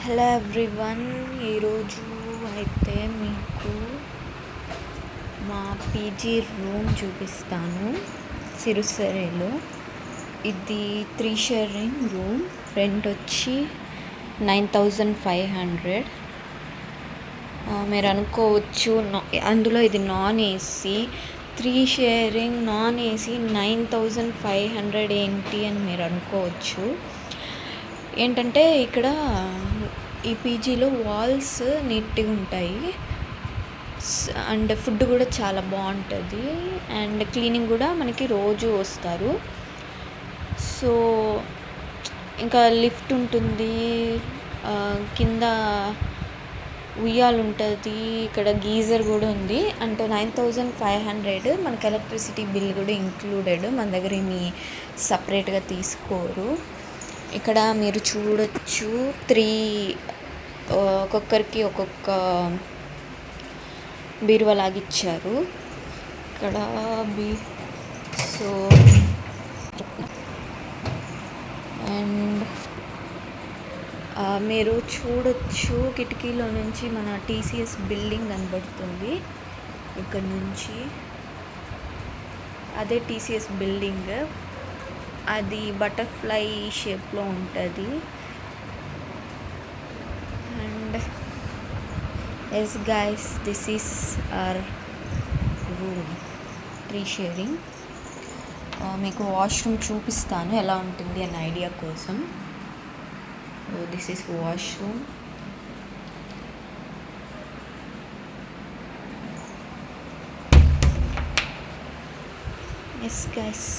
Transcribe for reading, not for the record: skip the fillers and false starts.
Hello everyone, ఈరోజు అయితే మీకు మా పీజీ రూమ్ చూపిస్తాను సిరుసరేలో. ఇది 3 షేరింగ్ రూమ్. రెంట్ వచ్చి 9500. మీరు అనుకోవచ్చు అందులో ఇది non AC, 3 sharing non AC 9500 ఏంటి అని మీరు అనుకోవచ్చు. ఏంటంటే ఇక్కడ ఈ పీజీలో వాల్స్ నీట్గా ఉంటాయి అండ్ ఫుడ్ కూడా చాలా బాగుంటుంది అండ్ క్లీనింగ్ కూడా మనకి రోజు వస్తారు. సో ఇంకా లిఫ్ట్ ఉంటుంది, కింద ఉయ్యాలు ఉంటుంది, ఇక్కడ గీజర్ కూడా ఉంది. అంటే 9500 మనకి ఎలక్ట్రిసిటీ బిల్ కూడా ఇంక్లూడెడ్, మన దగ్గర ఏమి సపరేట్గా తీసుకోరు. ఇక్కడ మీరు చూడొచ్చు 3 ఒక్కొక్కరికి ఒక్కొక్క బీరువాలాగా ఇచ్చారు ఇక్కడ. సో అండ్ మీరు చూడొచ్చు కిటికీలో నుంచి మన టీసీఎస్ బిల్డింగ్ కనబడుతుంది. ఇక్కడ నుంచి అదే టీసీఎస్ బిల్డింగ్, అది బటర్ఫ్లై షేప్లో ఉంటుంది. And yes guys, this is our room 3 sharing. మీకు వాష్రూమ్ చూపిస్తాను ఎలా ఉంటుంది అనే ఐడియా కోసం. This is washroom. Yes guys.